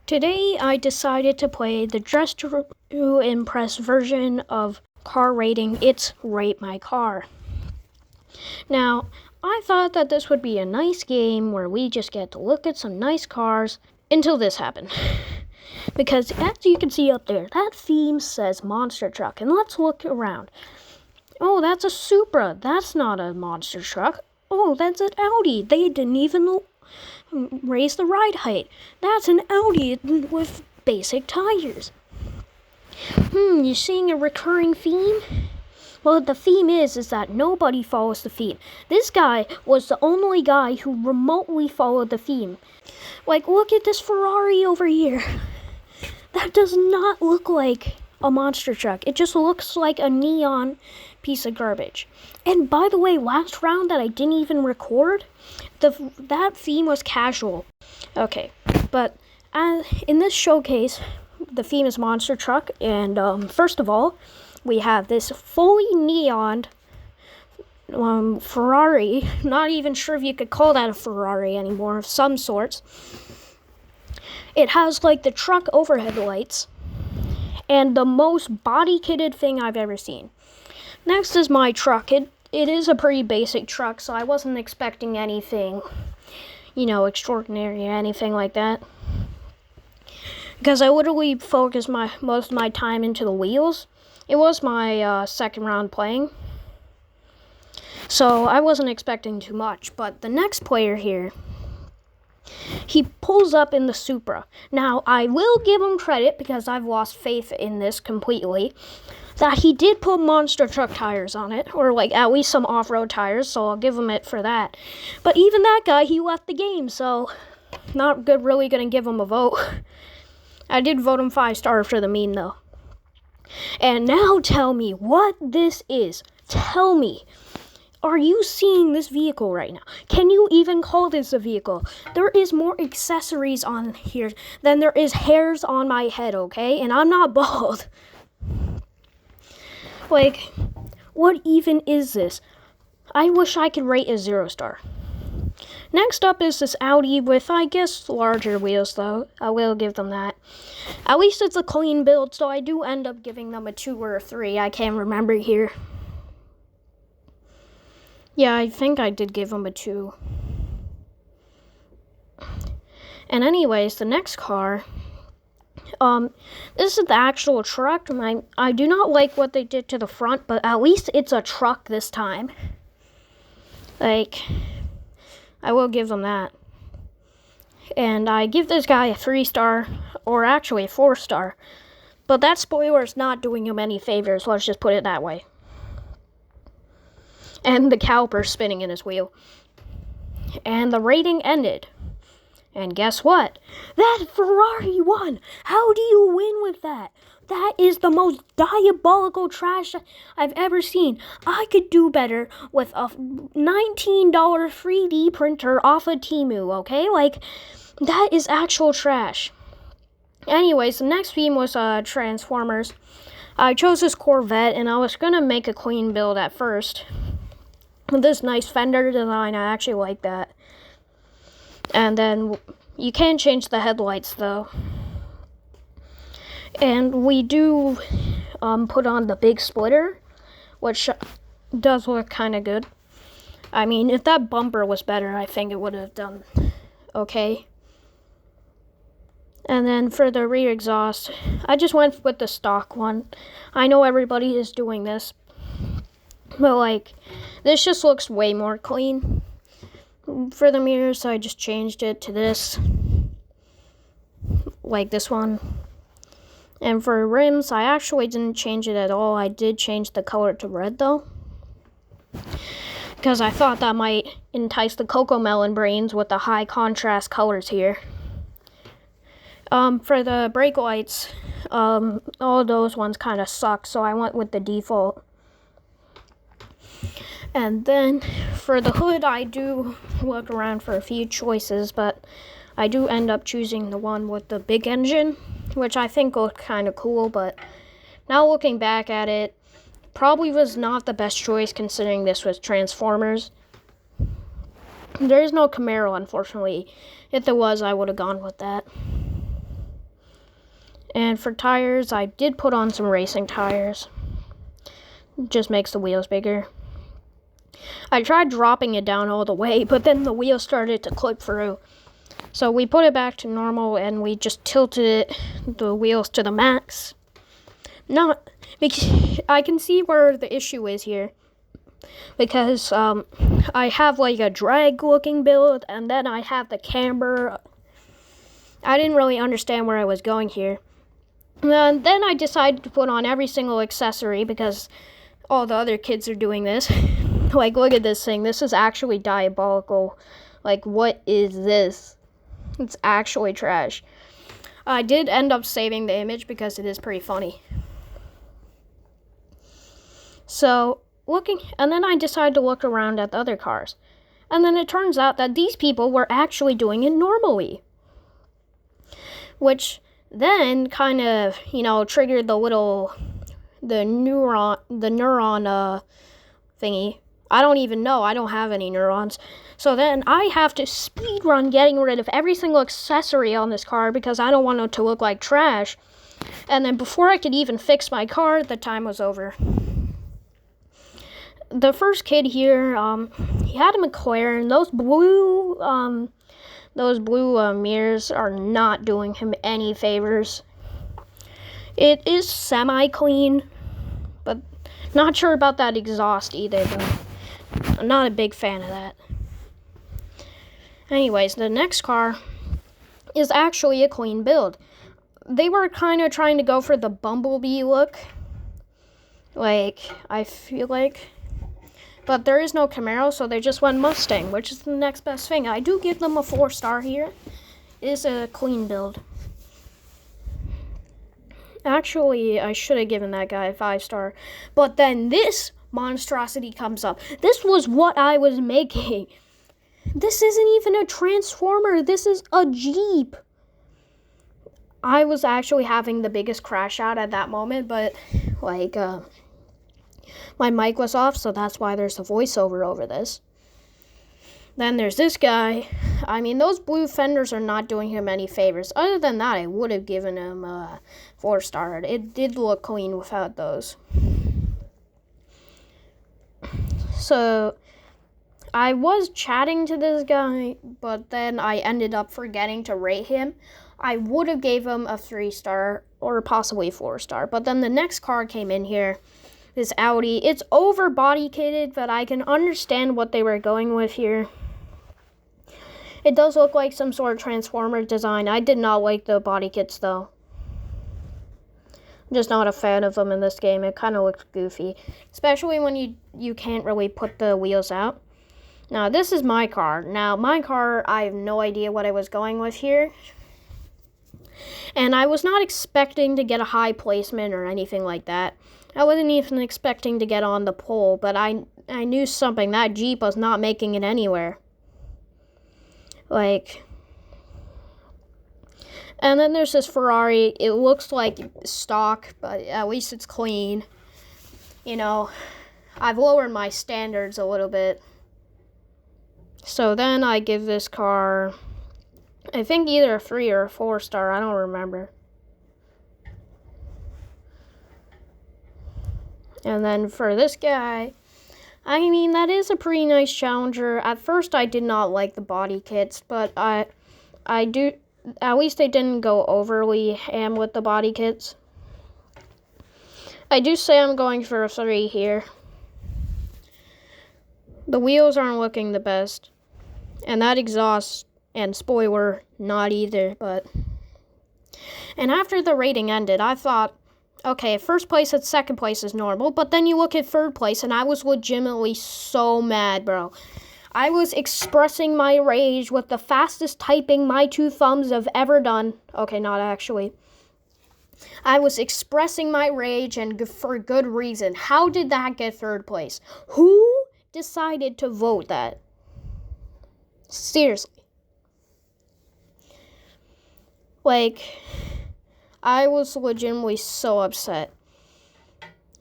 Today I decided to play the Dress to Impress version of car rating. It's Rate My Car. Now, I thought that this would be a nice game where we just get to look at some nice cars until this happened. Because as you can see up there, that theme says monster truck. And let's look around. Oh, that's a Supra. That's not a monster truck. Oh, that's an Audi. They didn't even raise the ride height. That's an Audi with basic tires. You seeing a recurring theme? Well, the theme is that nobody follows the theme. This guy was the only guy who remotely followed the theme. Like, look at this Ferrari over here. That does not look like a monster truck. It just looks like a neon piece of garbage. And by the way, last round that I didn't even record, that theme was casual. Okay, but in this showcase, the theme is monster truck. And first of all, we have this fully neoned Ferrari. Not even sure if you could call that a Ferrari anymore, of some sorts. It has like the truck overhead lights and the most body-kitted thing I've ever seen. Next is my truck. It is a pretty basic truck, so I wasn't expecting anything, extraordinary or anything like that. Because I literally focused most of my time into the wheels. It was my second round playing, so I wasn't expecting too much. But the next player here, he pulls up in the Supra. Now, I will give him credit, because I've lost faith in this completely, that he did put monster truck tires on it, or like at least some off-road tires, so I'll give him it for that. But even that guy, he left the game, so not good. Really gonna give him a vote. I did vote him 5-star for the meme, though. And now tell me what this is. Tell me. Are you seeing this vehicle right now? Can you even call this a vehicle? There is more accessories on here than there is hairs on my head, okay? And I'm not bald. Like, what even is this? I wish I could rate a 0-star. Next up is this Audi with, I guess, larger wheels, though. I will give them that. At least it's a clean build, so I do end up giving them a 2 or a 3. I can't remember here. Yeah, I think I did give them a 2. And anyways, the next car, this is the actual truck. I do not like what they did to the front, but at least it's a truck this time. Like, I will give them that. And I give this guy a 3-star, or actually a 4-star. But that spoiler is not doing him any favors, let's just put it that way. And the caliper spinning in his wheel. And the rating ended. And guess what? That Ferrari won! How do you win with that? That is the most diabolical trash I've ever seen. I could do better with a $19 3D printer off of Temu, okay? Like, that is actual trash. Anyways, the next theme was Transformers. I chose this Corvette, and I was gonna make a clean build at first. With this nice fender design, I actually like that. And then you can change the headlights, though. And we do put on the big splitter, which does look kind of good. I mean, if that bumper was better, I think it would have done okay. And then for the rear exhaust, I just went with the stock one. I know everybody is doing this, but like, this just looks way more clean. For the mirrors, I just changed it to this, like this one. And for rims, I actually didn't change it at all. I did change the color to red, though, because I thought that might entice the Cocomelon brains with the high contrast colors here. For the brake lights, all those ones kind of suck, so I went with the default. And then for the hood, I do look around for a few choices, but I do end up choosing the one with the big engine, which I think looked kind of cool, but now looking back at it, probably was not the best choice considering this was Transformers. There is no Camaro, unfortunately. If there was, I would have gone with that. And for tires, I did put on some racing tires. Just makes the wheels bigger. I tried dropping it down all the way, but then the wheel started to clip through. So we put it back to normal and we just tilted the wheels to the max. Not because I can see where the issue is here. Because I have like a drag looking build and then I have the camber. I didn't really understand where I was going here. And then I decided to put on every single accessory because all the other kids are doing this. Like, look at this thing. This is actually diabolical. Like, what is this? It's actually trash. I did end up saving the image because it is pretty funny. So, and then I decided to look around at the other cars. And then it turns out that these people were actually doing it normally. Which then kind of, triggered the neuron thingy. I don't even know. I don't have any neurons. So then I have to speed run getting rid of every single accessory on this car because I don't want it to look like trash. And then before I could even fix my car, the time was over. The first kid here, he had a McLaren. Those blue mirrors are not doing him any favors. It is semi-clean, but not sure about that exhaust either, though. I'm not a big fan of that. Anyways, the next car is actually a clean build. They were kind of trying to go for the Bumblebee look. Like, I feel like. But there is no Camaro, so they just went Mustang, which is the next best thing. I do give them a 4-star here. It is a clean build. Actually, I should have given that guy a 5-star. But then this monstrosity comes up. This was what I was making. This isn't even a Transformer. This is a Jeep. I was actually having the biggest crash out at that moment, but my mic was off, so that's why there's a voiceover over this. Then there's this guy. I mean, those blue fenders are not doing him any favors. Other than that, I would have given him a 4-star. It did look clean without those. So, I was chatting to this guy, but then I ended up forgetting to rate him. I would have gave him a 3-star or possibly 4-star. But then the next car came in here. This Audi. It's over body kitted, but I can understand what they were going with here. It does look like some sort of Transformer design. I did not like the body kits, though. I'm just not a fan of them in this game. It kind of looks goofy. Especially when you can't really put the wheels out. Now, this is my car. Now, my car, I have no idea what I was going with here. And I was not expecting to get a high placement or anything like that. I wasn't even expecting to get on the pole, but I knew something. That Jeep was not making it anywhere. And then there's this Ferrari. It looks like stock, but at least it's clean. I've lowered my standards a little bit. So then I give this car, I think either a 3 or a 4-star. I don't remember. And then for this guy, I mean, that is a pretty nice Challenger. At first, I did not like the body kits, but I do, at least they didn't go overly ham with the body kits. I do say I'm going for a 3 here. The wheels aren't looking the best. And that exhaust and spoiler, not either, but. And after the rating ended, I thought, okay, first place and second place is normal, but then you look at third place, and I was legitimately so mad, bro. I was expressing my rage with the fastest typing my 2 thumbs have ever done. Okay, not actually. I was expressing my rage, and for good reason. How did that get third place? Who decided to vote that? Seriously. I was legitimately so upset.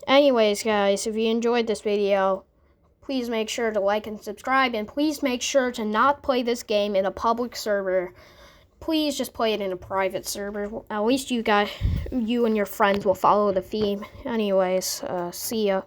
Anyways, guys, if you enjoyed this video, please make sure to like and subscribe, and please make sure to not play this game in a public server. please just play it in a private server. At least you and your friends will follow the theme. Anyways, see ya.